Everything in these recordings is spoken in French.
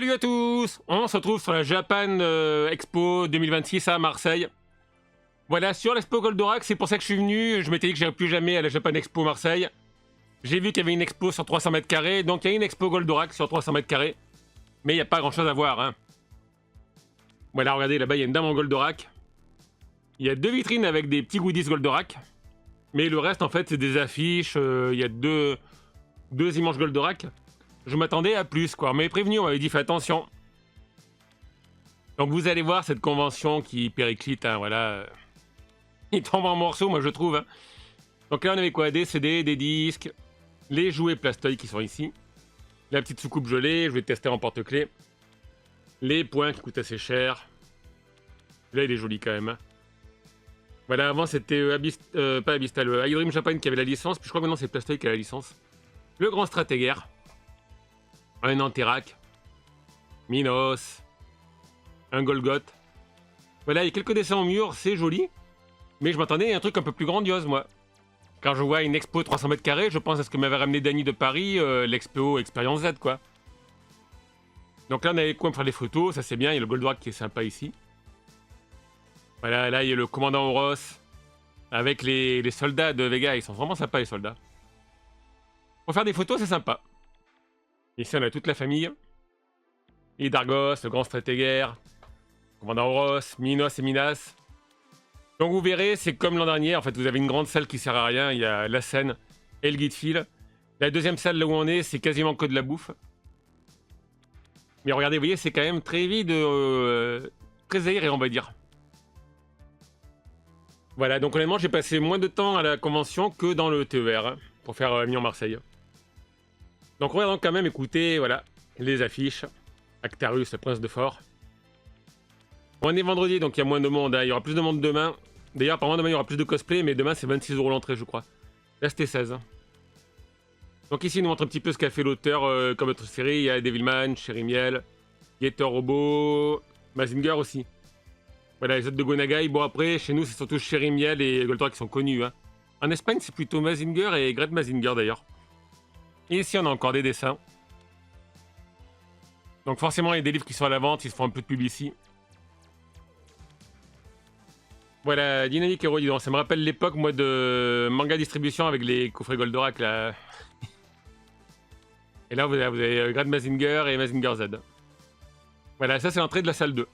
Salut à tous. On se retrouve sur la Japan Expo 2026 à Marseille. Voilà, sur l'Expo Goldorak, c'est pour ça que je suis venu. Je m'étais dit que j'irais plus jamais à la Japan Expo Marseille. J'ai vu qu'il y avait une expo sur 300 mètres carrés, donc il y a une expo Goldorak sur 300 mètres carrés. Mais il n'y a pas grand chose à voir, hein. Voilà, regardez, là-bas, il y a une dame en Goldorak. Il y a deux vitrines avec des petits goodies Goldorak. Mais le reste, en fait, c'est des affiches. Il y a deux images Goldorak. Je m'attendais à plus, quoi. Mais prévenu, on m'avait dit, fais attention. Donc vous allez voir cette convention qui périclite, hein, voilà. Il tombe en morceaux, moi je trouve. Hein. Donc là, on avait quoi? Des CD, des disques, les jouets Plastoy qui sont ici. La petite soucoupe gelée, je vais tester en porte-clés. Les points qui coûtent assez cher. Là, il est joli quand même. Hein. Voilà, avant c'était pas Abystal, iDream Japan qui avait la licence, puis je crois que maintenant c'est Plastoy qui a la licence. Le Grand Stratégaire. Un Anterac. Minos. Un Golgoth. Voilà, il y a quelques dessins au mur, c'est joli. Mais je m'attendais à un truc un peu plus grandiose, moi. Quand je vois une expo 300 mètres carrés, je pense à ce que m'avait ramené Dany de Paris, l'expo Expérience Z, quoi. Donc là, on avait quoi pour faire des photos, ça c'est bien, il y a le Goldorak qui est sympa ici. Voilà, là, il y a le commandant Oros, avec les soldats de Vega, ils sont vraiment sympas, les soldats. Pour faire des photos, c'est sympa. Ici, on a toute la famille. Et Dargos, le grand stratégaire, commandant Oros, Minos et Minas. Donc vous verrez, c'est comme l'an dernier, en fait, vous avez une grande salle qui sert à rien, il y a la scène et le guide fil. La deuxième salle, là où on est, c'est quasiment que de la bouffe. Mais regardez, vous voyez, c'est quand même très vide, très aéré, on va dire. Voilà, donc honnêtement, j'ai passé moins de temps à la convention que dans le TER, hein, pour faire Milan-Marseille. Donc regardons quand même, écoutez, voilà, les affiches. Actarus, le prince de Fort. On est vendredi, donc il y a moins de monde, hein. Il y aura plus de monde demain. D'ailleurs, apparemment, demain, il y aura plus de cosplay, mais demain, c'est 26 € l'entrée, je crois. Là, c'était 16. Hein. Donc ici, il nous montre un petit peu ce qu'a fait l'auteur comme autre série. Il y a Devilman, Cherimiel, Gator Robot, Mazinger aussi. Voilà, les autres de Gonagai. Bon, après, chez nous, c'est surtout Cherimiel et Goldorak qui sont connus. Hein. En Espagne, c'est plutôt Mazinger et Gret Mazinger, d'ailleurs. Et ici, on a encore des dessins. Donc forcément, il y a des livres qui sont à la vente, ils se font un peu de pub ici. Voilà, Dynamique Hero, dis donc, ça me rappelle l'époque, moi, de manga distribution avec les coffrets Goldorak, là. Et là, vous avez Grad Mazinger et Mazinger Z. Voilà, ça, c'est l'entrée de la salle 2.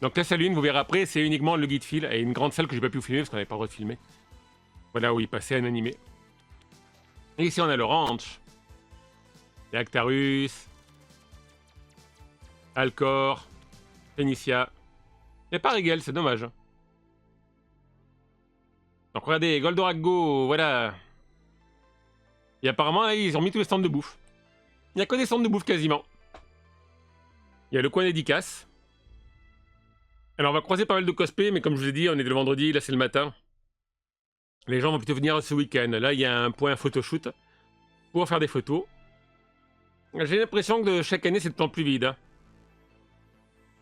Donc la salle 1, vous verrez après, c'est uniquement le guide fil, et une grande salle que j'ai pas pu vous filmer parce qu'on n'avait pas le droit de filmer. Voilà, où il passait un animé. Et ici, on a le ranch. Il y a Actarus. Alcor. Phénicia. Il n'y a pas Rigel, c'est dommage. Donc regardez, Goldorak Go, voilà. Et apparemment, là, ils ont mis tous les stands de bouffe. Il n'y a que des stands de bouffe quasiment. Il y a le coin dédicace. Alors on va croiser pas mal de cosplay, mais comme je vous ai dit, on est le vendredi, là c'est le matin. Les gens vont plutôt venir ce week-end. Là, il y a un point photoshoot pour faire des photos. J'ai l'impression que chaque année, c'est de plus en plus vide. Hein.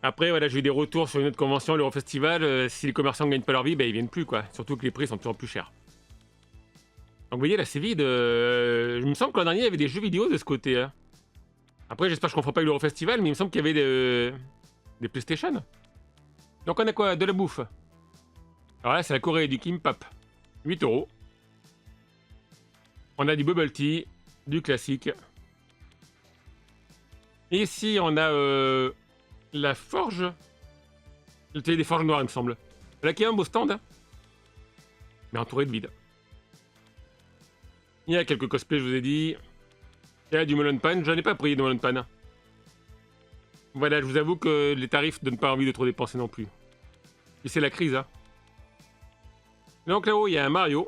Après, voilà, j'ai eu des retours sur une autre convention, l'Eurofestival. Si les commerçants ne gagnent pas leur vie, ben, ils viennent plus, quoi. Surtout que les prix sont de plus en plus chers. Donc vous voyez, là, c'est vide. Je me semble que l'an dernier, il y avait des jeux vidéo de ce côté. Hein. Après, j'espère que je ne confonds pas avec l'Eurofestival, mais il me semble qu'il y avait des PlayStation. Donc on a quoi? De la bouffe. Alors là, c'est la Corée du Kimbap. 8 €. On a du bubble tea, du classique. Et ici, on a la forge. Le télé des forges noires, il me semble. Là, qui a un beau stand. Hein. Mais entouré de vide. Il y a quelques cosplays, je vous ai dit. Il y a du melon pan. J'en ai pas pris de melon pan. Voilà, je vous avoue que les tarifs ne donnent pas envie de trop dépenser non plus. Et c'est la crise, hein. Donc là-haut, il y a un Mario.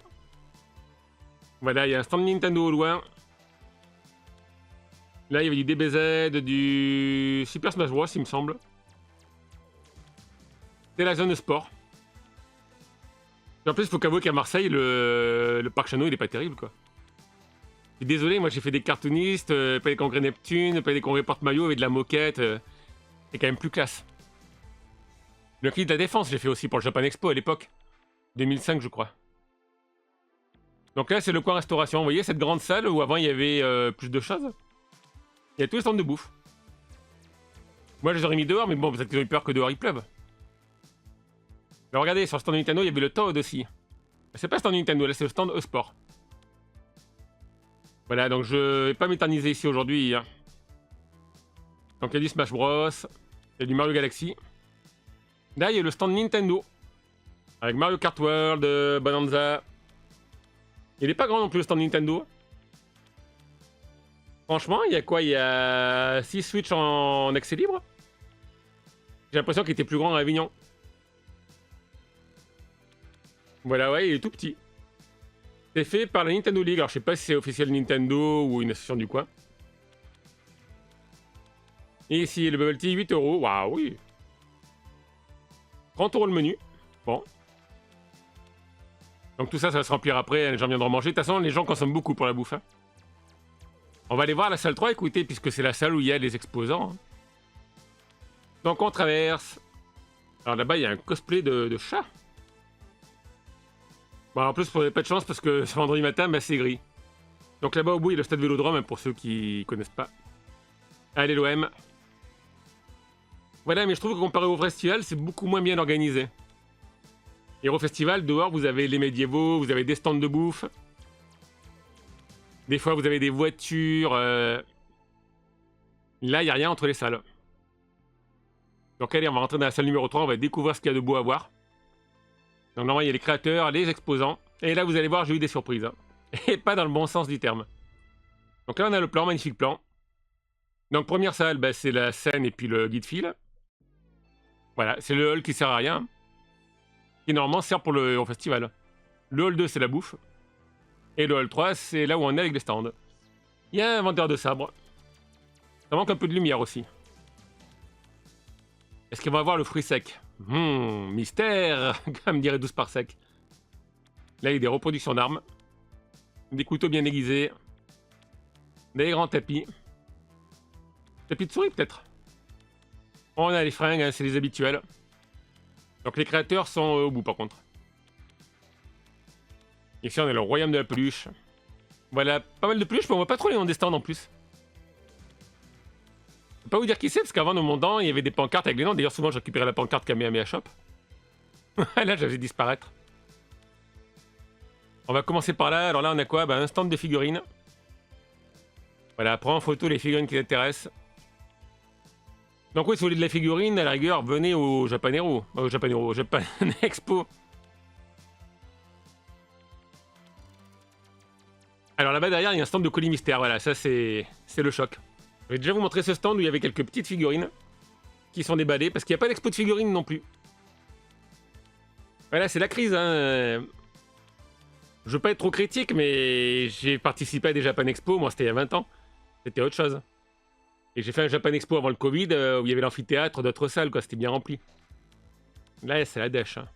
Voilà, il y a un stand Nintendo au loin. Là, il y avait du DBZ, du Super Smash Bros, il me semble. C'est la zone sport. Et en plus, il faut qu'avouer qu'à Marseille, le parc Chano, il est pas terrible, quoi. Je suis désolé, moi j'ai fait des cartoonistes, pas des congrès Neptune, pas des congrès porte-maillot avec de la moquette. C'est quand même plus classe. Le cri de la défense, j'ai fait aussi pour le Japan Expo à l'époque. 2005, je crois. Donc là, c'est le coin restauration. Vous voyez cette grande salle où avant il y avait plus de choses. Il y a tous les stands de bouffe. Moi, je les aurais mis dehors, mais bon, peut-être qu'ils ont eu peur que dehors il pleuve. Alors regardez, sur le stand de Nintendo, il y avait le Toad aussi. C'est pas le stand de Nintendo, là c'est le stand e-sport. Voilà, donc je vais pas m'éterniser ici aujourd'hui. Hein. Donc il y a du Smash Bros, il y a du Mario Galaxy. Là, il y a le stand Nintendo. Avec Mario Kart World, Bonanza. Il est pas grand non plus le stand Nintendo. Franchement, il y a quoi? Il y a 6 Switch en accès libre. J'ai l'impression qu'il était plus grand à Avignon. Voilà, ouais, il est tout petit. C'est fait par la Nintendo League. Alors, je sais pas si c'est officiel Nintendo ou une association du coin. Et ici, le Bubble Tea, 8 euros. Waouh, oui. 30 euros le menu. Bon. Donc tout ça, ça va se remplir après. Les gens viendront manger. De toute façon, les gens consomment beaucoup pour la bouffe. Hein. On va aller voir la salle 3, écoutez, puisque c'est la salle où il y a les exposants. Hein. Donc on traverse. Alors là-bas, il y a un cosplay de chat. Bon, en plus, vous n'avez pas de chance parce que ce vendredi matin, bah, c'est gris. Donc là-bas, au bout, il y a le stade Vélodrome, hein, pour ceux qui connaissent pas. Allez, l'OM. Voilà, mais je trouve que comparé au festival, c'est beaucoup moins bien organisé. Et au festival, dehors, vous avez les médiévaux, vous avez des stands de bouffe. Des fois, vous avez des voitures. Là, il n'y a rien entre les salles. Donc allez, on va rentrer dans la salle numéro 3, on va découvrir ce qu'il y a de beau à voir. Donc normalement, il y a les créateurs, les exposants. Et là, vous allez voir, j'ai eu des surprises. Hein. Et pas dans le bon sens du terme. Donc là, on a le plan, magnifique plan. Donc première salle, bah, c'est la scène et puis le guide fil. Voilà, c'est le hall qui sert à rien. Qui normalement sert pour le festival. Le hall 2, c'est la bouffe. Et le hall 3, c'est là où on est avec les stands. Il y a un vendeur de sabres. Ça manque un peu de lumière aussi. Est-ce qu'on va avoir le fruit sec? Mystère, comme dirait 12 par sec. Là, il y a des reproductions d'armes. Des couteaux bien aiguisés. Des grands tapis. Tapis de souris, peut-être. On a les fringues, hein, c'est les habituels. Donc les créateurs sont au bout, par contre. Ici, on a le royaume de la peluche. Voilà, pas mal de peluches, mais on voit pas trop les noms des stands en plus. Je peux pas vous dire qui c'est, parce qu'avant, dans mon temps, il y avait des pancartes avec les noms. D'ailleurs, souvent, je récupérais la pancarte Kamehameha Shop. Là, je la faisais disparaître. On va commencer par là. Alors là, on a quoi? Un stand de figurines. Voilà, prends en photo les figurines qui t'intéressent. Donc oui, si vous voulez de la figurine, à la rigueur, venez au Japanero. Au Japanero, au Japan Expo. Alors là-bas, derrière, il y a un stand de colis mystère. Voilà, ça, c'est le choc. Je vais déjà vous montrer ce stand où il y avait quelques petites figurines qui sont déballées, parce qu'il n'y a pas d'expo de figurines non plus. Voilà, c'est la crise. Hein. Je veux pas être trop critique, mais j'ai participé à des Japan Expo. Moi, c'était il y a 20 ans. C'était autre chose. Et j'ai fait un Japan Expo avant le Covid, où il y avait l'amphithéâtre, d'autres salles, quoi. C'était bien rempli. Là, c'est la dèche. Hein.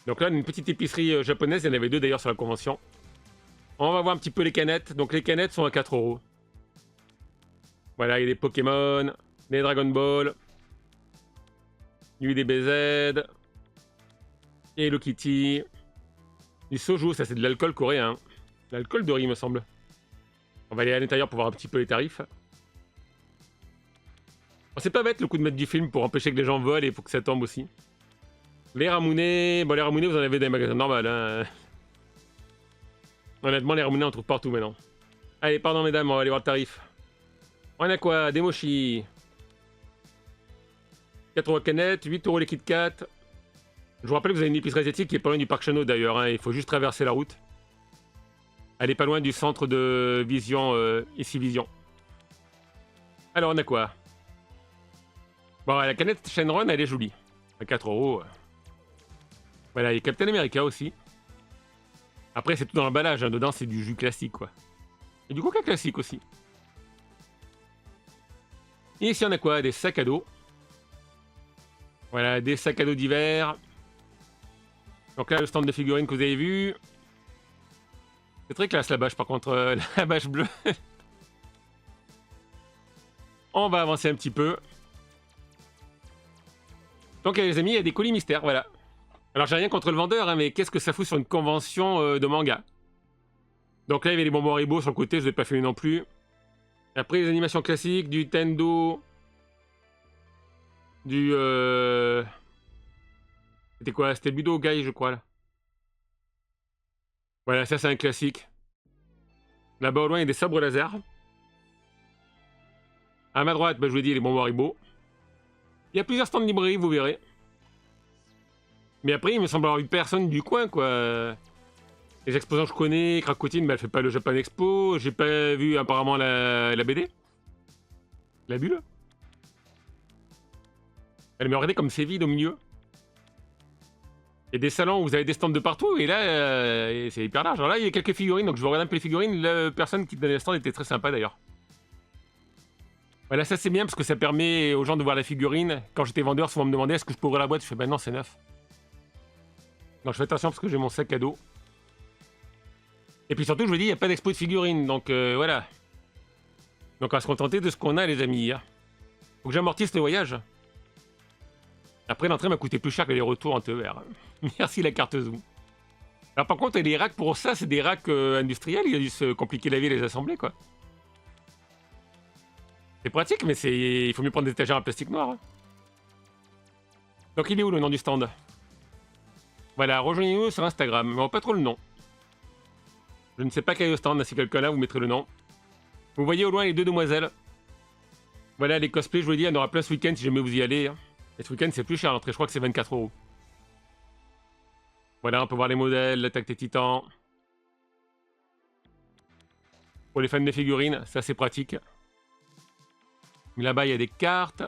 Donc là, on a une petite épicerie japonaise. Il y en avait deux d'ailleurs sur la convention. On va voir un petit peu les canettes. Donc les canettes sont à 4 euros. Voilà, il y a des Pokémon, des Dragon Ball, du DBZ, et Hello Kitty, du soju, ça c'est de l'alcool coréen. L'alcool de riz, me semble. On va aller à l'intérieur pour voir un petit peu les tarifs. Bon, c'est pas bête le coup de mettre du film pour empêcher que les gens volent et il faut que ça tombe aussi. Les ramounets, bon les ramounets vous en avez dans les magasins normaux. Hein. Honnêtement, les ramounets on trouve partout maintenant. Allez, pardon mesdames, on va aller voir le tarif. On a quoi? Des mochis. 4 euros canette, 8 euros les Kit Kat. Je vous rappelle que vous avez une épicerie asiatique qui est pas loin du parc Chano d'ailleurs. Hein. Il faut juste traverser la route. Elle est pas loin du centre de Vision, ici Vision. Alors on a quoi? Bon, la canette Shenron, elle est jolie. À 4 euros. Voilà, il y a Captain America aussi. Après, c'est tout dans l'emballage. Hein. Dedans, c'est du jus classique, quoi. Et du coca classique aussi. Et ici, on a quoi? Des sacs à dos. Voilà, des sacs à dos d'hiver. Donc là, le stand de figurines que vous avez vu. C'est très classe la bâche, par contre, la bâche bleue. On va avancer un petit peu. Donc les amis, il y a des colis mystères, voilà. Alors j'ai rien contre le vendeur, hein, mais qu'est-ce que ça fout sur une convention de manga? Donc là, il y avait les bonbons Haribo sur le côté, je ne vais pas filmer non plus. Après, les animations classiques, du Tendo, Du... C'était quoi? C'était Budo Guy, je crois, là. Voilà, ça, c'est un classique. Là-bas, au loin, il y a des sabres laser. À ma droite, bah, je vous ai dit, les bonbons Haribo. Il y a plusieurs stands de librairie, vous verrez. Mais après, il me semble avoir eu personne du coin, quoi. Les exposants que je connais, Cracotine, bah, elle fait pas le Japan Expo. J'ai pas vu apparemment la BD. La bulle. Elle me regardait comme c'est vide au milieu. Il y a des salons où vous avez des stands de partout, et là, c'est hyper large. Alors là, il y a quelques figurines, donc je vais regarder un peu les figurines. La personne qui donnait les stands était très sympa d'ailleurs. Voilà, ça c'est bien parce que ça permet aux gens de voir la figurine. Quand j'étais vendeur, souvent on me demandait est-ce que je peux ouvrir la boîte. Je fais bah non, c'est neuf. Donc je fais attention parce que j'ai mon sac à dos. Et puis surtout, je vous dis, il n'y a pas d'expo de figurines, donc voilà. Donc on va se contenter de ce qu'on a, les amis. Faut que j'amortisse le voyage. Après, l'entrée m'a coûté plus cher que les retours en TER. Merci la carte Zoom. Alors par contre, les racks pour ça, c'est des racks industriels. Il a dû se compliquer la vie et les assembler, quoi. C'est pratique, mais il faut mieux prendre des étagères en plastique noir. Donc il est où le nom du stand? Voilà, rejoignez-nous sur Instagram. Mais on pas trop le nom. Je ne sais pas quel est le stand. Si quelqu'un là, vous mettrez le nom. Vous voyez au loin les deux demoiselles. Voilà, les cosplays, je vous l'ai dit, il y en aura plein ce week-end si jamais vous y allez. Et ce week-end, c'est plus cher à l'entrée. Je crois que c'est 24 €. Voilà, on peut voir les modèles, l'attaque des titans. Pour les fans des figurines, ça c'est pratique. Là-bas, il y a des cartes.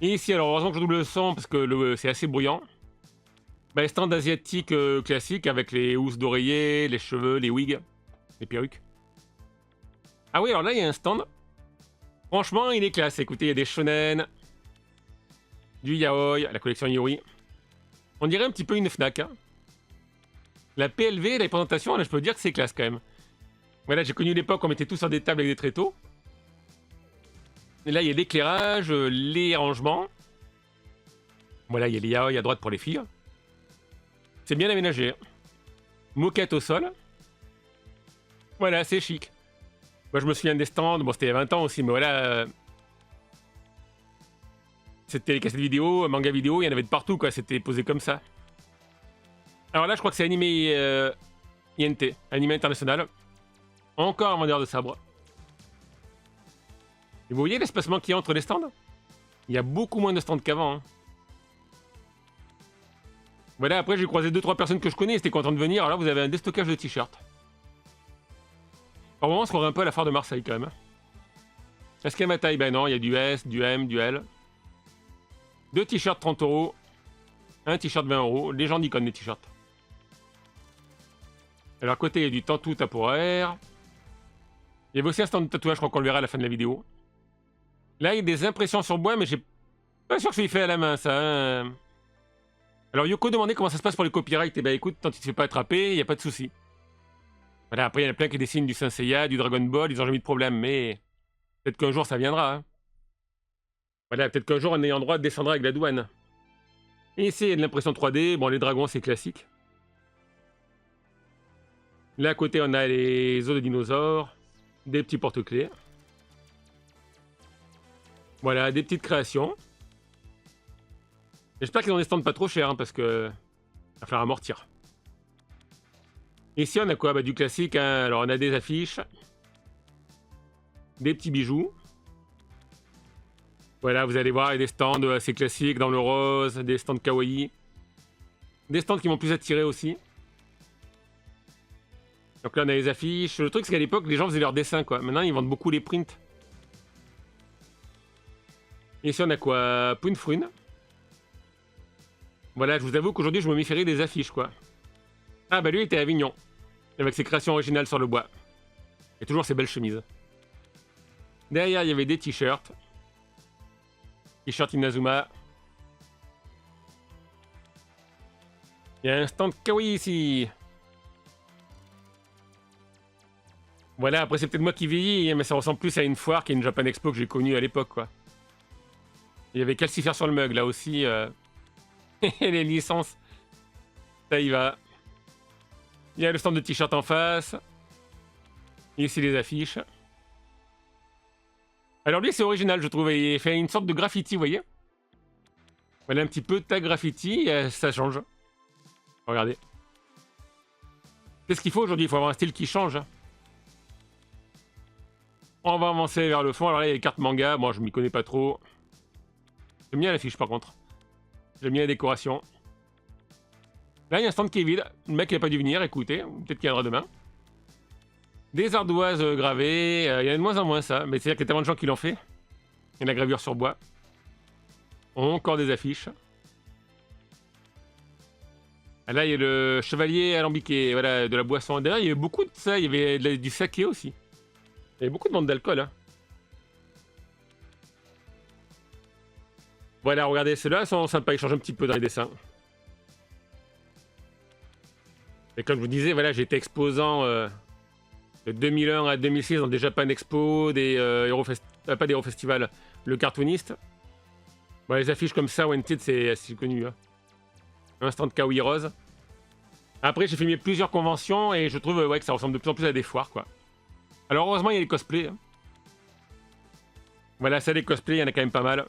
Et ici, alors heureusement que je double le son parce que c'est assez bruyant. Bah, les stands asiatiques classiques avec les housses d'oreiller, les cheveux, les wigs, les perruques. Ah oui, alors là, il y a un stand. Franchement, il est classe. Écoutez, il y a des shonen, du yaoi, la collection Yuri. On dirait un petit peu une Fnac. Hein. La PLV, la présentation, là, je peux dire que c'est classe quand même. Voilà, j'ai connu l'époque où on mettait tous sur des tables avec des tréteaux. Et là, il y a l'éclairage, les rangements. Voilà, il y a les yaoi à droite pour les filles. C'est bien aménagé. Moquette au sol. Voilà, c'est chic. Moi, je me souviens des stands. Bon, c'était il y a 20 ans aussi, mais voilà. C'était les cassettes vidéo, manga vidéo, il y en avait de partout, quoi. C'était posé comme ça. Alors là, je crois que c'est animé INT, animé international. Encore un vendeur de sabre. Et vous voyez l'espacement qu'il y a entre les stands? Il y a beaucoup moins de stands qu'avant. Hein. Voilà, après j'ai croisé 2-3 personnes que je connais, c'était content de venir. Alors là, vous avez un déstockage de t-shirts. Par moment, on se croirait un peu à la foire de Marseille quand même. Est-ce qu'il y a ma taille? Ben non, il y a du S, du M, du L. 2 t-shirts 30 €. Un t-shirt 20 €. Les gens n'y connaissent les t-shirts. Alors à côté, il y a du tantou temporaire. Il y avait aussi un stand de tatouage, je crois qu'on le verra à la fin de la vidéo. Là, il y a des impressions sur bois, mais j'ai pas sûr que c'est fait à la main, ça. Hein. Alors Yoko demandait comment ça se passe pour les copyrights. Et ben écoute, tant qu'il ne se fait pas attraper, il n'y a pas de souci. Voilà, après il y en a plein qui dessinent du Saint Seiya, du Dragon Ball, ils n'ont jamais eu de problème, mais peut-être qu'un jour ça viendra. Hein. Voilà, peut-être qu'un jour un ayant droit descendra avec la douane. Et ici, il y a de l'impression 3D. Bon, les dragons, c'est classique. Là, à côté, on a les os de dinosaures. Des petits porte-clés. Voilà, des petites créations. J'espère qu'ils ont des stands pas trop chers, hein, parce que va falloir amortir. Ici, on a quoi? Bah, du classique. Hein. Alors, on a des affiches. Des petits bijoux. Voilà, vous allez voir, il y a des stands assez classiques dans le rose, des stands kawaii. Des stands qui m'ont plus attiré aussi. Donc là, on a les affiches. Le truc, c'est qu'à l'époque, les gens faisaient leurs dessins, quoi. Maintenant, ils vendent beaucoup les prints. Et ici, on a quoi? Punfrune. Voilà, je vous avoue qu'aujourd'hui, je me méfierais des affiches, quoi. Ah, bah lui, il était à Avignon. Avec ses créations originales sur le bois. Et toujours ses belles chemises. Derrière, il y avait des t-shirts. T-shirt Inazuma. Il y a un stand kawaii ici. Voilà, après c'est peut-être moi qui vieillis, mais ça ressemble plus à une foire qu'à une Japan Expo que j'ai connue à l'époque, quoi. Il y avait Calcifer sur le mug, là aussi. Les licences. Ça y va. Il y a le stand de t-shirt en face. Et ici les affiches. Alors lui, c'est original, je trouve. Il fait une sorte de graffiti, vous voyez. Voilà un petit peu tag graffiti, ça change. Regardez. C'est ce qu'il faut aujourd'hui, il faut avoir un style qui change. On va avancer vers le fond. Alors là, il y a les cartes manga. Moi, je m'y connais pas trop. J'aime bien l'affiche, par contre. J'aime bien la décoration. Là, il y a un stand qui est vide. Le mec, il n'a pas dû venir, écoutez. Peut-être qu'il viendra demain. Des ardoises gravées. Il y en a de moins en moins, ça. Mais c'est-à-dire qu'il y a tellement de gens qui l'ont fait. Il y a de la gravure sur bois. Encore des affiches. Ah, là, il y a le chevalier alambiqué. Voilà, de la boisson. D'ailleurs, il y avait beaucoup de ça. Il y avait du saké aussi. Il y avait beaucoup de ventes d'alcool, hein. Voilà, regardez, ceux-là sont sympas. Ils changent un petit peu dans les dessins. Et comme je vous disais, voilà, j'étais exposant de 2001 à 2006 dans des Japan Expo, des pas des Eurofestival, le cartooniste. Bon, les affiches comme ça, Wanted, c'est assez connu. Hein. Un stand Kawaii Rose. Après, j'ai filmé plusieurs conventions et je trouve ouais, que ça ressemble de plus en plus à des foires, quoi. Alors, heureusement, il y a les cosplays. Hein. Voilà, ça, les cosplays, il y en a quand même pas mal.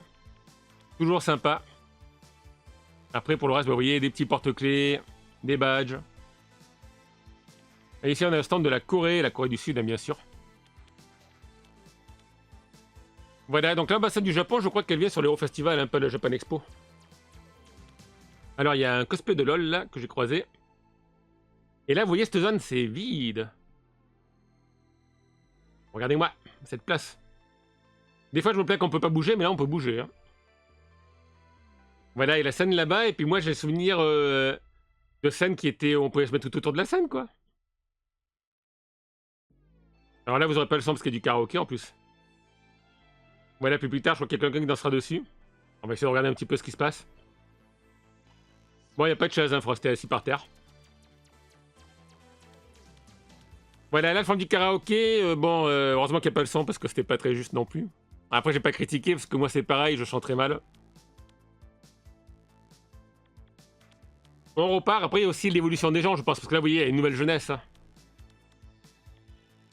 Toujours sympa. Après, pour le reste, bah, vous voyez, des petits porte-clés, des badges. Et ici, on a le stand de la Corée du Sud, hein, bien sûr. Voilà, donc l'ambassade du Japon, je crois qu'elle vient sur l'Eurofestival, un peu le Japan Expo. Alors, il y a un cosplay de LoL, là, que j'ai croisé. Et là, vous voyez, cette zone, c'est vide. Regardez-moi, cette place. Des fois, je me plains qu'on peut pas bouger, mais là, on peut bouger. Hein. Voilà, et la scène là-bas, et puis moi, j'ai le souvenir de scènes qui étaient... On pouvait se mettre tout autour de la scène, quoi. Alors là, vous aurez pas le son parce qu'il y a du karaoké, en plus. Voilà, puis plus tard, je crois qu'il y a quelqu'un qui dansera dessus. On va essayer de regarder un petit peu ce qui se passe. Bon, il n'y a pas de chaise, hein, faut rester assis par terre. Voilà, là, le fond du karaoké, bon, heureusement qu'il n'y a pas le son parce que c'était pas très juste non plus. Après, j'ai pas critiqué parce que moi, c'est pareil, je chante très mal. On repart, après, il y a aussi l'évolution des gens, je pense, parce que là, vous voyez, il y a une nouvelle jeunesse. Hein.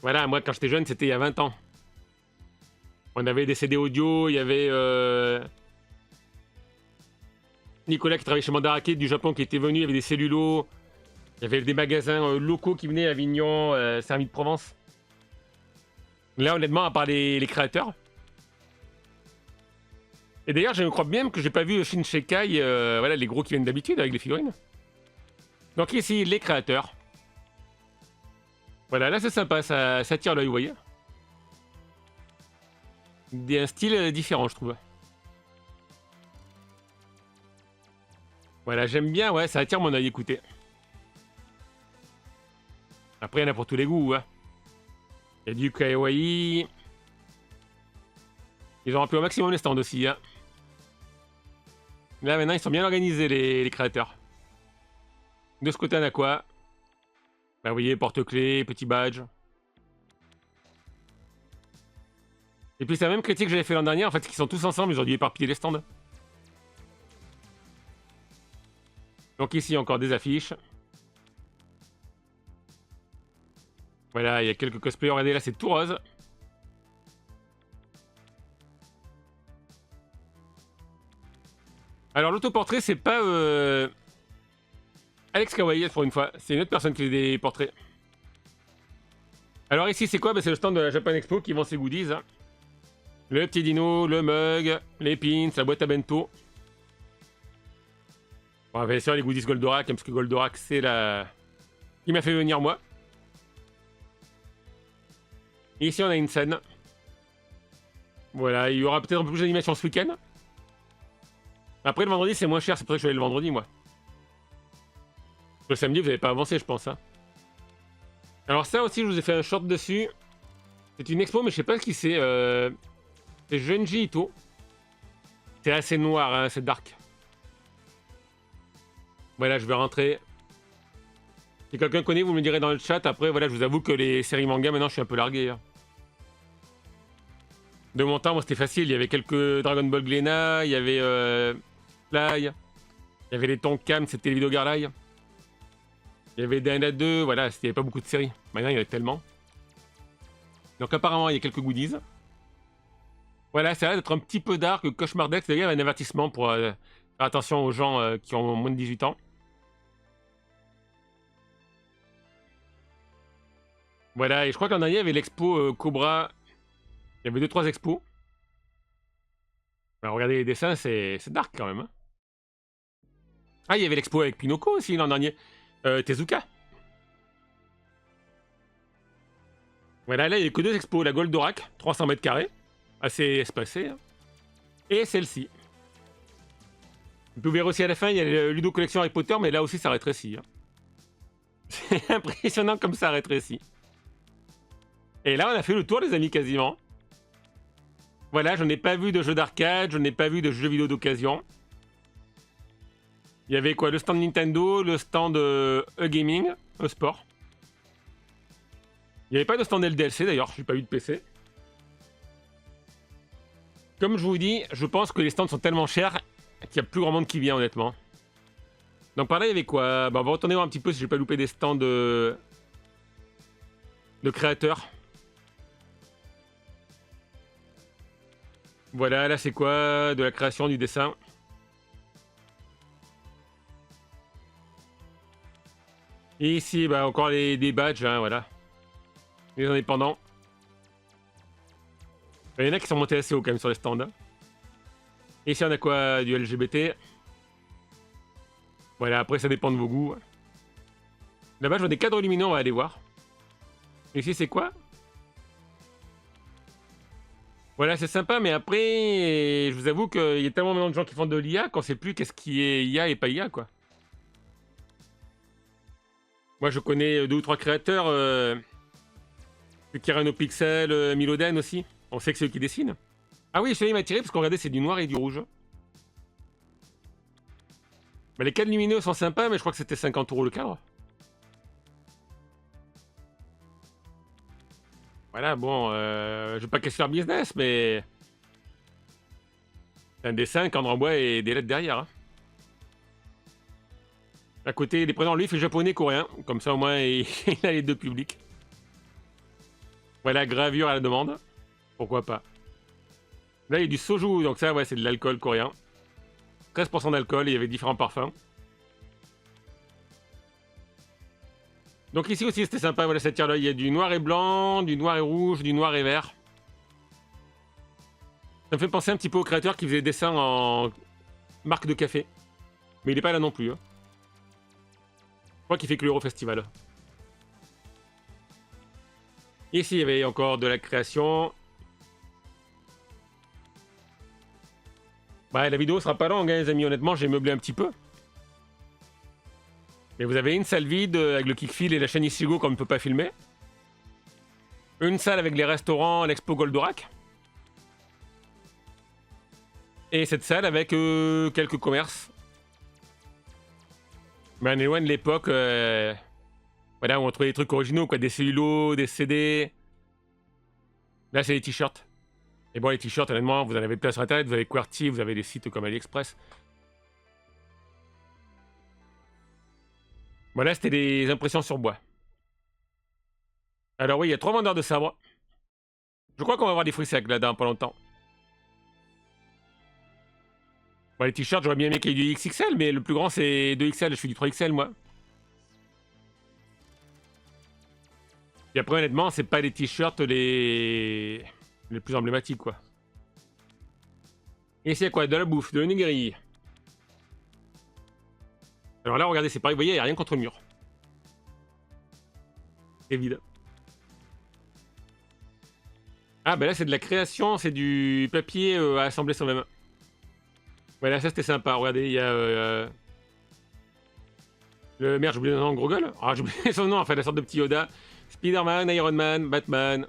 Voilà, moi, quand j'étais jeune, c'était il y a 20 ans. On avait des CD audio, il y avait Nicolas qui travaillait chez Mandarake du Japon qui était venu, il y avait des cellulos, il y avait des magasins locaux qui venaient à Avignon, Sermy de Provence. Là, honnêtement, à part les créateurs. Et d'ailleurs, je crois bien que j'ai pas vu Shinseikai, voilà, les gros qui viennent d'habitude avec les figurines. Donc ici, les créateurs. Voilà, là c'est sympa, ça tire l'œil, vous voyez. Un style différent, je trouve. Voilà, j'aime bien, ouais, ça attire mon œil, écoutez. Après, il y en a pour tous les goûts, hein. Il y a du kawaii. Ils ont rempli au maximum les stands aussi, hein. Là, maintenant, ils sont bien organisés, les créateurs. De ce côté, on a quoi? Bah, vous voyez, porte-clés, petit badge. Et puis, c'est la même critique que j'avais fait l'an dernier, en fait, c'est qu'ils sont tous ensemble, ils ont dû éparpiller les stands. Donc ici, encore des affiches. Voilà, il y a quelques cosplayers. Regardez, là, c'est tout rose. Alors, l'autoportrait, c'est pas Alex Kawaii, pour une fois. C'est une autre personne qui fait des portraits. Alors ici, c'est quoi? Bah, c'est le stand de la Japan Expo qui vend ses goodies. Hein. Le petit dino, le mug, les pins, la boîte à bento. Bon, bien sûr, les goodies Goldorak, hein, parce que Goldorak, c'est la... Il m'a fait venir, moi. Et ici, on a une scène. Voilà, il y aura peut-être un peu plus d'animation ce week-end. Après, le vendredi, c'est moins cher, c'est pour ça que je vais aller le vendredi, moi. Le samedi, vous n'avez pas avancé, je pense. Hein. Alors ça aussi, je vous ai fait un short dessus. C'est une expo, mais je sais pas ce qui c'est. C'est Junji Ito. C'est assez noir, hein, c'est dark. Voilà, je vais rentrer. Si quelqu'un connaît, vous me le direz dans le chat. Après, voilà, je vous avoue que les séries manga, maintenant, je suis un peu largué. Hein. De mon temps, moi, c'était facile. Il y avait quelques Dragon Ball Glénat, il y avait Fly, il y avait les Tonkam, c'était les vidéos Garlight. Il y avait Dana 2, voilà, il n'y avait pas beaucoup de séries. Maintenant, il y en a tellement. Donc apparemment, il y a quelques goodies. Voilà, ça a l'air d'être un petit peu dark, cauchemardesque. D'ailleurs, il y a un avertissement pour faire attention aux gens qui ont moins de 18 ans. Voilà, et je crois que l'an dernier, il y avait l'expo Cobra. Il y avait 2-3 expos. Alors, regardez les dessins, c'est dark quand même. Hein. Ah, il y avait l'expo avec Pinocchio aussi l'an dernier. Tezuka. Voilà, là, il n'y a que 2 expos. La Goldorak, 300 mètres carrés. Assez espacée. Hein. Et celle-ci. Vous pouvez voir aussi à la fin, il y a la Ludo Collection Harry Potter, mais là aussi, ça rétrécit. Hein. C'est impressionnant comme ça rétrécit. Et là, on a fait le tour, les amis, quasiment. Voilà, je n'ai pas vu de jeu d'arcade, je n'ai pas vu de jeux vidéo d'occasion. Il y avait quoi? Le stand Nintendo, le stand E-Gaming, E-Sport. Il n'y avait pas de stand LDLC d'ailleurs, je n'ai pas eu de PC. Comme je vous dis, je pense que les stands sont tellement chers qu'il n'y a plus grand monde qui vient, honnêtement. Donc par là, il y avait quoi? Bah, on va retourner voir un petit peu si j'ai pas loupé des stands de créateurs. Voilà, là c'est quoi? De la création, du dessin. Et ici, bah, encore des badges, hein, voilà. Les indépendants. Il y en a qui sont montés assez haut quand même sur les stands. Et ici, on a quoi? Du LGBT. Voilà, après ça dépend de vos goûts. Là-bas, je vois des cadres lumineux, on va aller voir. Ici, c'est quoi? Voilà, c'est sympa, mais après, je vous avoue qu'il y a tellement de gens qui font de l'IA qu'on sait plus qu'est-ce qui est IA et pas IA, quoi. Moi, je connais 2 ou 3 créateurs. Kirano Pixel, Miloden aussi. On sait que c'est eux qui dessinent. Ah oui, celui-là, il m'a tiré parce qu'on regardait, c'est du noir et du rouge. Bah, les cadres lumineux sont sympas, mais je crois que c'était 50 € le cadre. Voilà, bon, je vais pas casser leur business, mais... C'est un dessin, cadre en bois et des lettres derrière. Hein. À côté, les prénoms, lui, il fait japonais, coréen. Comme ça, au moins, il a les 2 publics. Voilà, gravure à la demande. Pourquoi pas. Là, il y a du soju, donc ça, ouais, c'est de l'alcool coréen. 13% d'alcool, il y avait différents parfums. Donc ici aussi, c'était sympa, voilà, cette tiers-là. Il y a du noir et blanc, du noir et rouge, du noir et vert. Ça me fait penser un petit peu au créateur qui faisait des dessins en marque de café. Mais il n'est pas là non plus. Hein. Je crois qu'il fait que l'Eurofestival. Ici, il y avait encore de la création. Bah, la vidéo sera pas longue, hein, les amis. Honnêtement, j'ai meublé un petit peu. Mais vous avez une salle vide avec le kickfield et la chaîne Ichigo qu'on ne peut pas filmer. Une salle avec les restaurants, l'expo Goldorak. Et cette salle avec quelques commerces. Mais on est loin de l'époque voilà, où on trouvait des trucs originaux, quoi, des cellulos, des CD. Là, c'est les t-shirts. Et bon, les t-shirts, honnêtement, vous en avez plein sur Internet, vous avez QWERTY, vous avez des sites comme AliExpress. Voilà, c'était des impressions sur bois. Alors oui, il y a 3 vendeurs de sabres. Je crois qu'on va avoir des fruits secs là dans pas longtemps. Bon, les t-shirts, j'aurais bien aimé qu'il y ait du XXL, mais le plus grand c'est 2XL, je suis du 3XL moi. Et après, honnêtement, c'est pas les t-shirts les plus emblématiques, quoi. Et c'est quoi? De la bouffe, de l'onigiri. Alors là, regardez, c'est pareil, vous voyez, il n'y a rien contre le mur. C'est vide. Ah, bah là, c'est de la création, c'est du papier à assembler soi-même. Voilà, ça c'était sympa, regardez, il y a... Le merde, j'ai oublié le nom, gros gueule. Ah, j'ai oublié son nom, en fait, la sorte de petit Yoda. Spider-Man, Iron Man, Batman,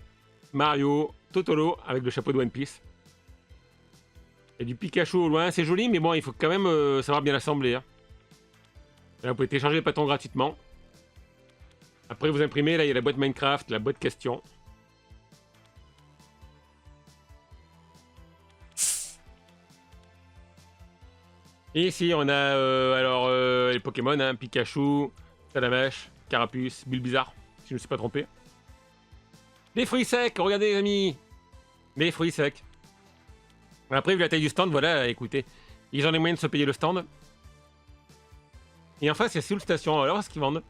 Mario, Totoro, avec le chapeau de One Piece. Il y a du Pikachu au loin, c'est joli, mais bon, il faut quand même savoir bien l'assembler. Hein. Là, vous pouvez télécharger les patons gratuitement. Après, vous imprimez, là, il y a la boîte Minecraft, la boîte question. Et ici, on a alors les Pokémon, hein, Pikachu, Salamèche, Carapuce, Bulbizarre, si je ne me suis pas trompé. Les fruits secs, regardez les amis. Les fruits secs. Après, vu la taille du stand, voilà, écoutez, ils ont les moyens de se payer le stand. Et en face, il y a Seoul Station. Alors, ce qu'ils vendent.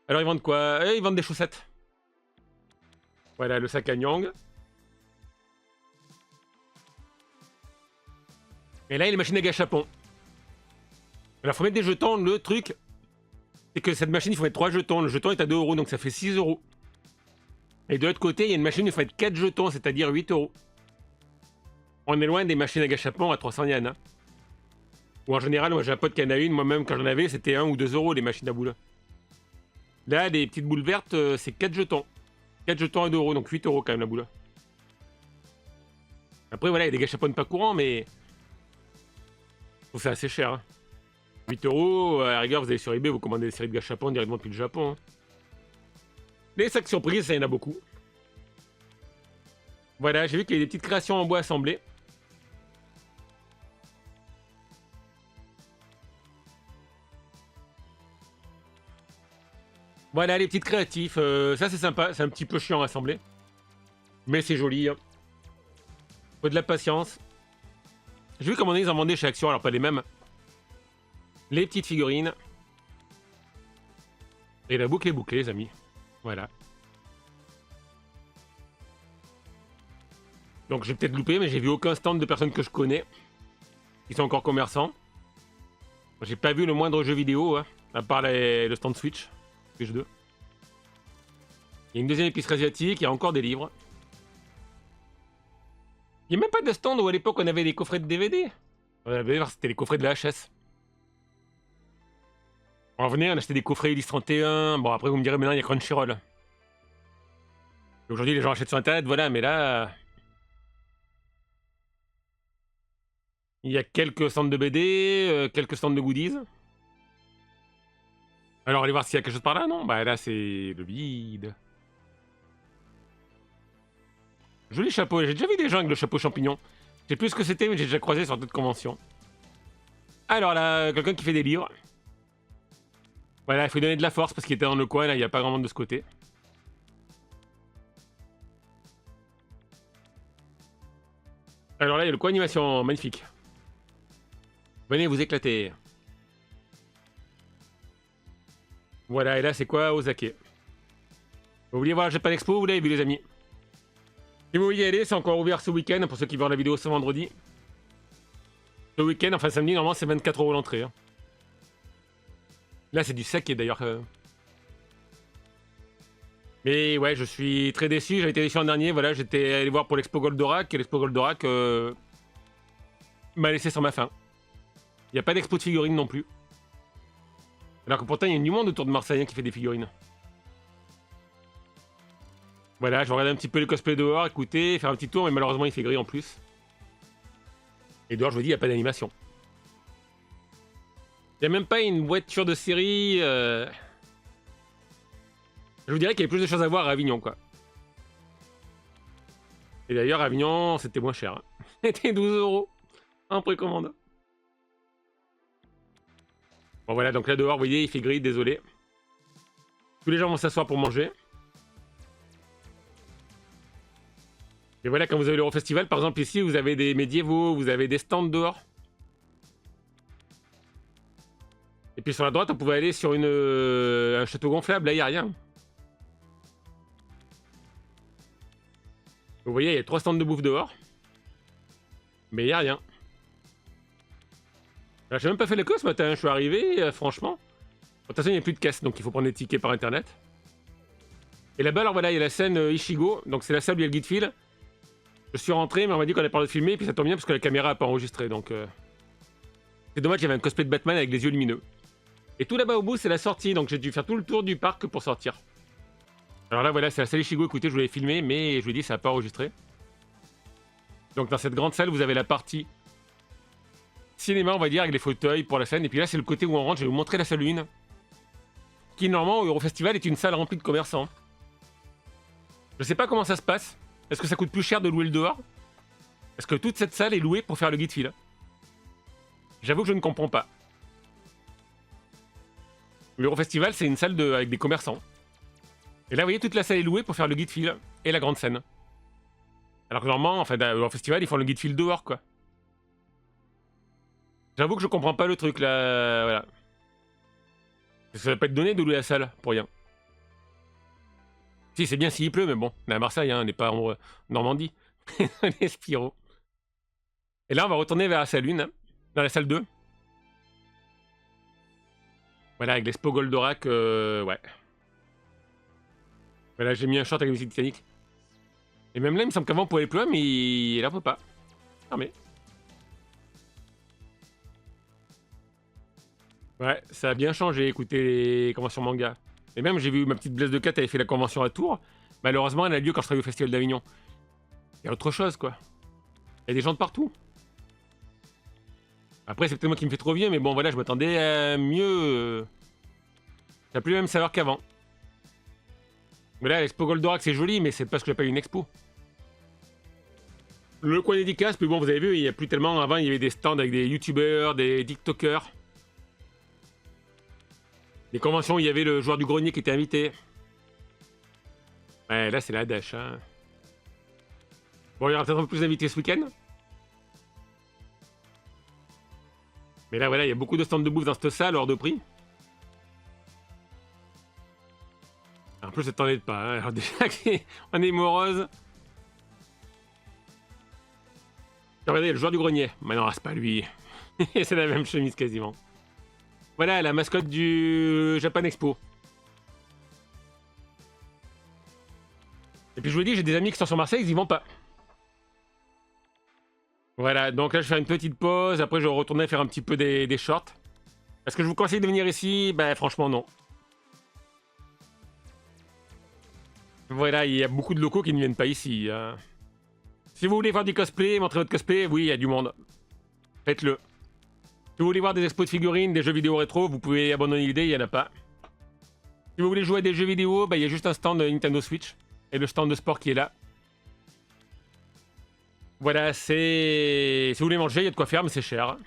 Alors, ils vendent quoi? Ils vendent des chaussettes. Voilà, le sac à Nyang. Et là, il y a les machines à gâchapon. Alors, faut mettre des jetons. Le truc, c'est que cette machine, il faut mettre 3 jetons. Le jeton est à 2 €, donc ça fait 6 €. Et de l'autre côté, il y a une machine, il faut mettre 4 jetons, c'est-à-dire 8 €. On est loin des machines à gâchapon à 300 yens. Hein. Ou en général, moi j'ai un pote qui en a une, moi-même quand j'en avais, c'était 1 ou 2 € les machines à boules. Là, les petites boules vertes, c'est 4 jetons. 4 jetons à 2 €, donc 8 € quand même la boule. Après, voilà, il y a des gâchapons pas courants, mais. C'est assez cher. Hein. 8 €, à la rigueur, vous allez sur eBay, vous commandez des séries de gâchapons directement depuis le Japon. Hein. Les sacs surprises, ça y en a beaucoup. Voilà, j'ai vu qu'il y a des petites créations en bois assemblées. Voilà, les petites créatifs, ça c'est sympa, c'est un petit peu chiant à assembler. Mais c'est joli. Hein. Faut de la patience. J'ai vu comment ils en vendaient chez Action, alors pas les mêmes. Les petites figurines. Et la boucle est bouclée, les amis. Voilà. Donc j'ai peut-être loupé, mais j'ai vu aucun stand de personnes que je connais. Qui sont encore commerçants. J'ai pas vu le moindre jeu vidéo, hein, à part le stand Switch. Switch 2. Il y a une deuxième épicerie asiatique, il y a encore des livres. Il n'y a même pas de stand où à l'époque on avait des coffrets de DVD. C'était les coffrets de la HS. On venait, on achetait des coffrets Ulysse 31. Bon, après vous me direz, maintenant il y a Crunchyroll. Aujourd'hui les gens achètent sur internet, voilà, mais là. Il y a quelques stands de BD, quelques stands de goodies. Alors allez voir s'il y a quelque chose par là, non? Bah là c'est le vide. Joli chapeau, j'ai déjà vu des gens avec le chapeau champignon. Je sais plus ce que c'était, mais j'ai déjà croisé sur d'autres conventions. Alors là, quelqu'un qui fait des livres. Voilà, il faut lui donner de la force parce qu'il était dans le coin, là, il n'y a pas grand monde de ce côté. Alors là, il y a le coin animation, magnifique. Venez vous éclater. Voilà, et là, c'est quoi? Osake. Vous vouliez voir le Japan Expo, vous l'avez vu, les amis. Si vous voulez y aller, c'est encore ouvert ce week-end pour ceux qui voient la vidéo ce vendredi. Ce week-end, enfin samedi, normalement, c'est 24 € l'entrée. Hein. Là, c'est du saké d'ailleurs. Mais ouais, je suis très déçu. J'avais été déçu l'an dernier. Voilà, j'étais allé voir pour l'Expo Goldorak. Et l'Expo Goldorak m'a laissé sur ma faim. Il n'y a pas d'expo de figurines non plus. Alors que pourtant, il y a du monde autour de Marseille hein, qui fait des figurines. Voilà, je vais regarder un petit peu les cosplays dehors, écouter, faire un petit tour, mais malheureusement il fait gris en plus. Et dehors, je vous dis, il n'y a pas d'animation. Il n'y a même pas une voiture de série. Je vous dirais qu'il y avait plus de choses à voir à Avignon, quoi. Et d'ailleurs, à Avignon, c'était moins cher. Hein. C'était 12 € en précommande. Bon voilà, donc là dehors, vous voyez, il fait gris, désolé. Tous les gens vont s'asseoir pour manger. Et voilà, quand vous avez l'Eurofestival, par exemple ici, vous avez des médiévaux, vous avez des stands dehors. Et puis sur la droite, on pouvait aller sur un château gonflable, là il n'y a rien. Vous voyez, il y a 3 stands de bouffe dehors. Mais il n'y a rien. Là, j'ai même pas fait la queue ce matin, je suis arrivé, franchement. De toute façon, il n'y a plus de caisse, donc il faut prendre des tickets par internet. Et là-bas, alors voilà, il y a la scène Ichigo, donc c'est la salle où il y a le guide fil. Je suis rentré, mais on m'a dit qu'on avait parlé de filmer, et puis ça tombe bien parce que la caméra n'a pas enregistré, donc... C'est dommage, il y avait un cosplay de Batman avec des yeux lumineux. Et tout là-bas au bout, c'est la sortie, donc j'ai dû faire tout le tour du parc pour sortir. Alors là, voilà, c'est la salle Ichigo, écoutez, je vous l'ai filmé, mais je vous ai dit, ça n'a pas enregistré. Donc dans cette grande salle, vous avez la partie cinéma, on va dire, avec les fauteuils pour la scène. Et puis là, c'est le côté où on rentre, je vais vous montrer la salle 1. Qui, normalement, au Eurofestival, est une salle remplie de commerçants. Je sais pas comment ça se passe. Est-ce que ça coûte plus cher de louer le dehors? Est-ce que toute cette salle est louée pour faire le guide fil? J'avoue que je ne comprends pas. L'Eurofestival, c'est une salle avec des commerçants. Et là, vous voyez, toute la salle est louée pour faire le guide fil et la grande scène. Alors que normalement, enfin, au festival, ils font le guide fil dehors, quoi. J'avoue que je comprends pas le truc, là, voilà. Ça va pas être donné de louer la salle, pour rien. Si, c'est bien s'il pleut, mais bon, on est à Marseille, hein, on n'est pas en Normandie. Les Spirou. Et là, on va retourner vers la salle 1, hein, dans la salle 2. Voilà, avec l'Expo Goldorak, ouais. Voilà, j'ai mis un short avec la musique Titanic. Et même là, il me semble qu'avant, on pouvait aller plus loin, mais là, on peut pas. Fermé. Ouais, ça a bien changé, écoutez, les conventions manga. Et même, j'ai vu ma petite Blaise de Cat avait fait la convention à Tours. Malheureusement, elle a lieu quand je travaille au Festival d'Avignon. Il y a autre chose, quoi. Il y a des gens de partout. Après, c'est peut-être moi qui me fais trop vieux, mais bon, voilà, je m'attendais à mieux. Ça n'a plus le même saveur qu'avant. Mais là, l'expo Goldorak, c'est joli, mais c'est parce que j'ai pas eu une expo. Le coin dédicace, puis bon, vous avez vu, il n'y a plus tellement. Avant, il y avait des stands avec des youtubeurs, des tiktokers. Les conventions, il y avait le joueur du grenier qui était invité. Ouais, là, c'est la dash, hein. Bon, il y aura peut-être un peu plus d'invités ce week-end. Mais là, voilà, il y a beaucoup de stands de bouffe dans cette salle, hors de prix. En plus, ça t'en pas, hein. Alors déjà, on est morose. Regardez, le joueur du grenier. Mais non, c'est pas lui. C'est la même chemise quasiment. Voilà, la mascotte du Japan Expo. Et puis je vous dis, j'ai des amis qui sont sur Marseille, ils y vont pas. Voilà, donc là je vais faire une petite pause, après je vais retourner faire un petit peu des shorts. Est-ce que je vous conseille de venir ici? Ben franchement non. Voilà, il y a beaucoup de locaux qui ne viennent pas ici, hein. Si vous voulez voir du cosplay, montrer votre cosplay, oui, il y a du monde. Faites-le. Si vous voulez voir des expos de figurines, des jeux vidéo rétro, vous pouvez abandonner l'idée, il n'y en a pas. Si vous voulez jouer à des jeux vidéo, bah, il y a juste un stand de Nintendo Switch. Et le stand de sport qui est là. Voilà, c'est... Si vous voulez manger, il y a de quoi faire, mais c'est cher.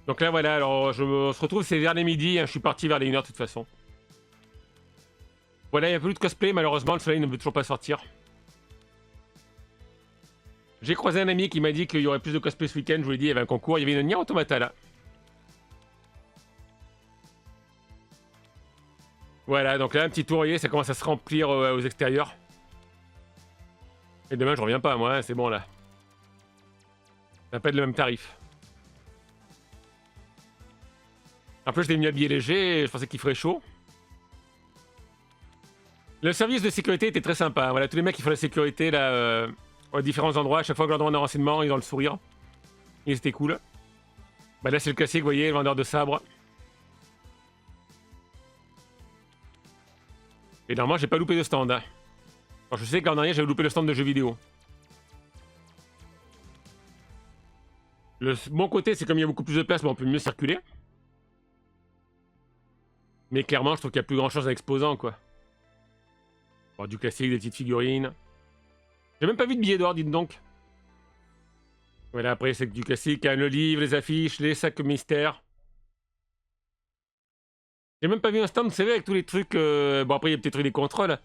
Donc là, voilà, alors on se retrouve, c'est vers les midi, hein, je suis parti vers les 1h de toute façon. Voilà, il n'y a plus de cosplay, malheureusement, le soleil ne veut toujours pas sortir. J'ai croisé un ami qui m'a dit qu'il y aurait plus de cosplay ce week-end, je vous l'ai dit, il y avait un concours, il y avait une Nier Automata là. Voilà, donc là, un petit tour, vous voyez, ça commence à se remplir aux extérieurs. Et demain, je reviens pas, moi, hein, c'est bon là. Ça n'a pas le même tarif. En plus, je l'ai mis habillé léger, je pensais qu'il ferait chaud. Le service de sécurité était très sympa. Voilà, tous les mecs qui font la sécurité là, aux différents endroits, à chaque fois que je leur demande un renseignement, ils ont le sourire. Et c'était cool. Bah là, c'est le classique, vous voyez, le vendeur de sabre. Et normalement, j'ai pas loupé de stand, hein. Alors, je sais qu'en dernier, j'avais loupé le stand de jeux vidéo. Le bon côté, c'est comme il y a beaucoup plus de place, mais on peut mieux circuler. Mais clairement, je trouve qu'il y a plus grand chose à exposant, quoi. Bon, du classique, des petites figurines. J'ai même pas vu de billets d'or, dites donc. Voilà, après, c'est du classique, hein, le livre, les affiches, les sacs mystères. J'ai même pas vu un stand, vous savez, avec tous les trucs... Bon, après, il y a peut-être eu des contrôles.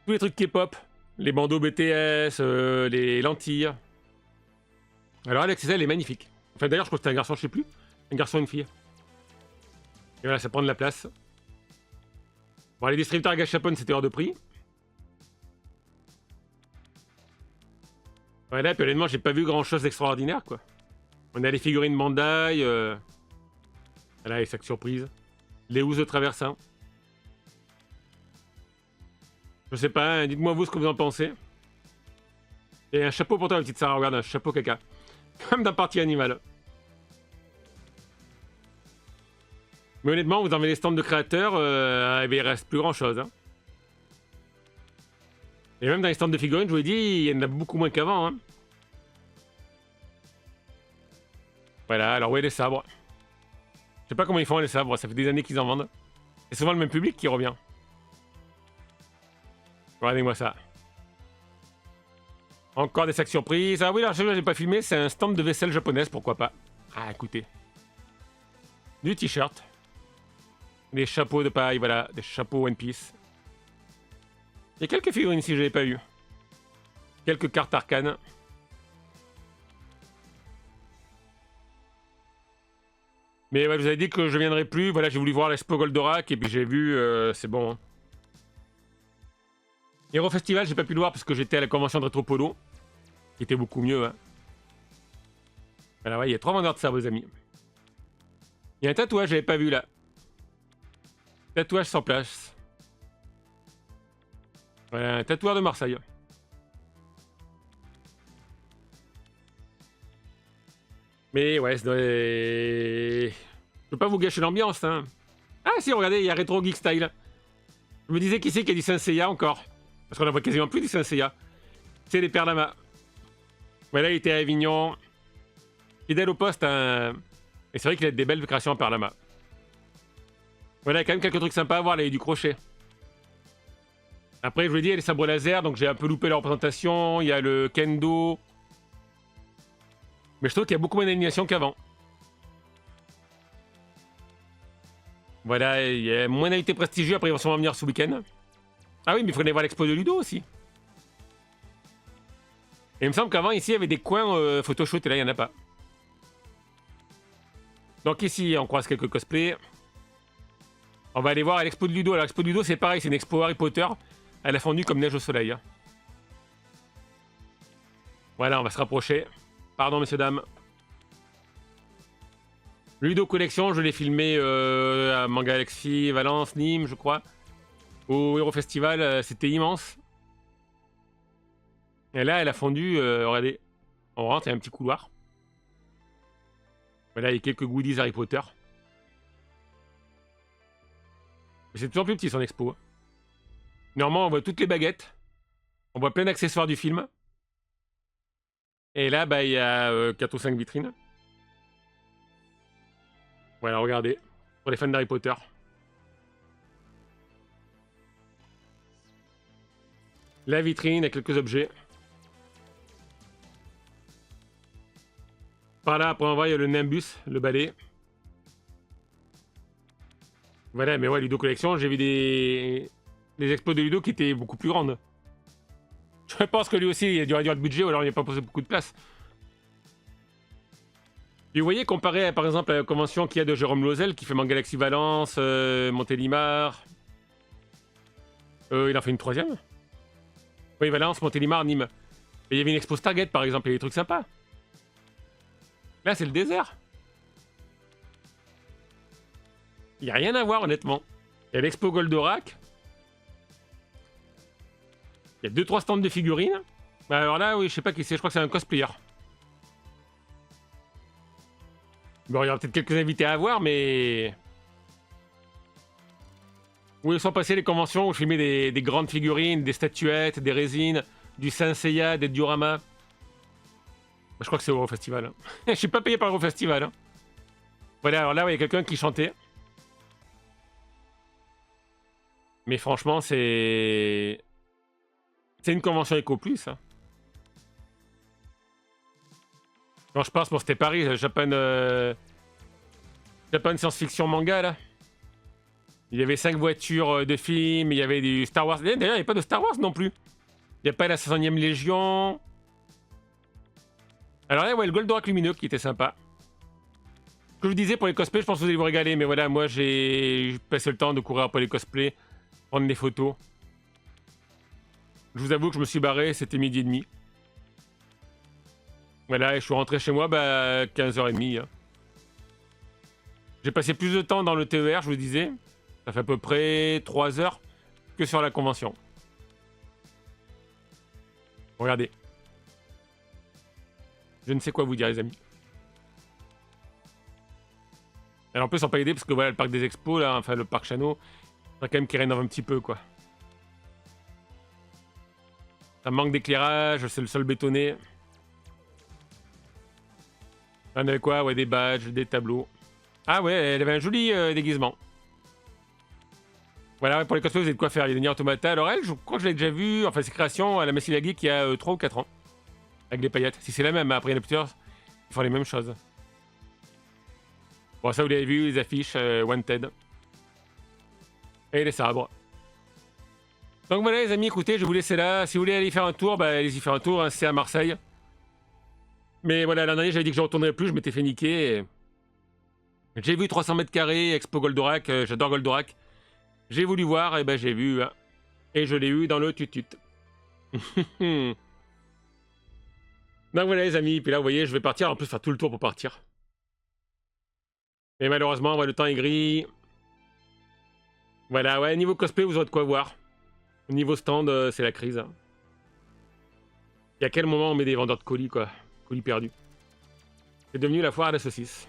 Tous les trucs K-pop. Les bandeaux BTS, les lentilles. Alors, Alex, elle est magnifique. Enfin, d'ailleurs, je crois que c'était un garçon, je sais plus. Un garçon et une fille. Et voilà, ça prend de la place. Bon, les distributeurs à Gachapon, c'était hors de prix. Voilà, puis honnêtement, j'ai pas vu grand-chose d'extraordinaire, quoi. On a les figurines Bandai. Voilà, les sacs surprises. Les housses de traversin. Je sais pas, hein, dites-moi vous ce que vous en pensez. Et un chapeau pour toi, ma petite Sarah, regarde, un chapeau caca. Comme dans Partie Animale. Mais honnêtement, vous enlevez les stands de créateurs, eh bien, il reste plus grand-chose, hein. Et même dans les stands de figurines, je vous l'ai dit, il y en a beaucoup moins qu'avant, hein. Voilà, alors oui, les sabres. Je sais pas comment ils font les sabres, ça fait des années qu'ils en vendent. C'est souvent le même public qui revient. Regardez-moi ça. Encore des sacs surprises. Ah oui, alors celui-là, j'ai pas filmé, c'est un stand de vaisselle japonaise, pourquoi pas. Ah, écoutez. Du t-shirt. Des chapeaux de paille, voilà, des chapeaux One Piece. Il y a quelques figurines ici que j'avais pas eu. Quelques cartes arcanes. Mais ouais, je vous avais dit que je viendrai plus. Voilà, j'ai voulu voir l'Expo Goldorak et puis j'ai vu, c'est bon. Hein. Hero Festival, j'ai pas pu le voir parce que j'étais à la convention de Retropolo, qui était beaucoup mieux. Hein. Voilà, ouais, il y a 3 vendeurs de ça, vos amis. Il y a un tatouage, j'avais pas vu là. Tatouage sans place. Voilà, un tatoueur de Marseille. Mais ouais, je peux pas vous gâcher l'ambiance. Hein. Ah si, regardez, il y a Retro Geek Style. Je me disais qui c'est qui a du Saint Seiya encore. Parce qu'on en voit quasiment plus du Saint Seiya. C'est les Perlama. Voilà, il était à Avignon. Fidèle au poste. Hein. Et c'est vrai qu'il a des belles créations en Perlama. Voilà, il y a quand même quelques trucs sympas à voir. Là, il y a du crochet. Après, je vous l'ai dit, il y a les sabres laser. Donc j'ai un peu loupé la représentation. Il y a le kendo. Mais je trouve qu'il y a beaucoup moins d'animation qu'avant. Voilà, il y a moins d'invités prestigieux. Après, ils vont sûrement venir ce week-end. Ah oui, mais il faut aller voir l'expo de Ludo aussi. Et il me semble qu'avant, ici, il y avait des coins photoshoot. Et là, il n'y en a pas. Donc ici, on croise quelques cosplays. On va aller voir à l'expo de Ludo. Alors, l'expo de Ludo, c'est pareil. C'est une expo Harry Potter. Elle a fondu comme neige au soleil. Hein. Voilà, on va se rapprocher. Pardon, messieurs, dames. Ludo Collection, je l'ai filmé à Manga Galaxy, Valence, Nîmes, je crois. Au Hero Festival, c'était immense. Et là, elle a fondu. Regardez, on rentre, il y a un petit couloir. Voilà, il y a quelques goodies Harry Potter. Mais c'est de plus en plus petit son expo. Normalement, on voit toutes les baguettes. On voit plein d'accessoires du film. Et là, bah, il y a 4 ou 5 vitrines. Voilà, regardez. Pour les fans d'Harry Potter. La vitrine avec quelques objets. Par là, après, on voit, il y a le Nimbus, le balai. Voilà, mais ouais, Ludo Collection, j'ai vu des expos de Ludo qui étaient beaucoup plus grandes. Je pense que lui aussi, il a dû réduire le budget ou alors il n'y a pas posé beaucoup de place. Et vous voyez, comparé à, par exemple à la convention qu'il y a de Jérôme Lozel qui fait Manga Galaxy Valence, Montélimar. Il en fait une 3e. Oui, Valence, Montélimar, Nîmes. Et il y avait une expo Stargate par exemple, il y a des trucs sympas. Là, c'est le désert. Il n'y a rien à voir, honnêtement. Il y a l'expo Goldorak. Il y a 2-3 stands de figurines. Bah alors là, oui, je sais pas qui c'est, je crois que c'est un cosplayer. Bon, il y aura peut-être quelques invités à voir, mais... Où ils sont passés les conventions où je filmais des grandes figurines, des statuettes, des résines, du Saint Seiya, des dioramas. Bah, je crois que c'est au Festival. Hein. Je suis pas payé par le Festival. Hein. Voilà, alors là, il y a quelqu'un qui chantait. Mais franchement, c'est... C'est une convention Eco Plus. Hein. Quand je pense, bon, c'était Paris, Japan Science-Fiction Manga, là. Il y avait 5 voitures de films, il y avait du Star Wars. D'ailleurs, il n'y a pas de Star Wars non plus. Il n'y a pas la 500e Légion. Alors là, ouais, le Goldorak lumineux qui était sympa. Ce que je vous disais pour les cosplays, je pense que vous allez vous régaler. Mais voilà, moi, j'ai passé le temps de courir après les cosplays, prendre des photos. Je vous avoue que je me suis barré, c'était 12h30. Voilà, et je suis rentré chez moi, bah, 15h30. Hein. J'ai passé plus de temps dans le TER, je vous disais. Ça fait à peu près 3 heures que sur la convention. Regardez. Je ne sais quoi vous dire, les amis. Alors en plus, on peut pas aider parce que voilà, le parc des expos, là, enfin le parc Chano, faudrait quand même qu'il rénove un petit peu, quoi. Ça manque d'éclairage, c'est le sol bétonné. On avait quoi? Ouais, des badges, des tableaux. Ah ouais, elle avait un joli déguisement. Voilà, pour les cosplays, vous avez de quoi faire. Il y a des Nier Automata. Alors elle, je crois que je l'ai déjà vu, enfin ses créations à la Messie Geek il y a 3 ou 4 ans. Avec des paillettes. Si c'est la même, après il y en a plusieurs, ils font les mêmes choses. Bon, ça vous l'avez vu, les affiches Wanted. Et les sabres. Donc voilà les amis, écoutez, je vais vous laisser là. Si vous voulez aller faire un tour, bah allez-y faire un tour, hein, c'est à Marseille. Mais voilà, l'an dernier j'avais dit que je ne retournerais plus, je m'étais fait niquer. J'ai vu 300 mètres carrés, Expo Goldorak, j'adore Goldorak. J'ai voulu voir, et ben j'ai vu, hein, et je l'ai eu dans le tutut. Donc voilà les amis, puis là vous voyez, je vais partir, en plus faire tout le tour pour partir. Mais malheureusement, ouais, le temps est gris. Voilà, ouais, niveau cosplay, vous aurez de quoi voir. Au niveau stand, c'est la crise. Et à quel moment on met des vendeurs de colis, quoi. Colis perdus. C'est devenu la foire à la saucisse.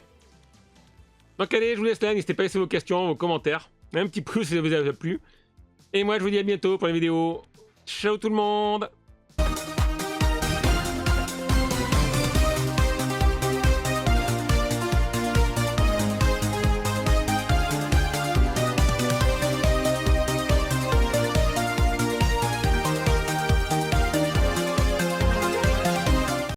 Donc allez, je vous laisse là, n'hésitez pas à laisser vos questions, vos commentaires. Un petit pouce si ça vous a plu. Et moi, je vous dis à bientôt pour la vidéo. Ciao tout le monde!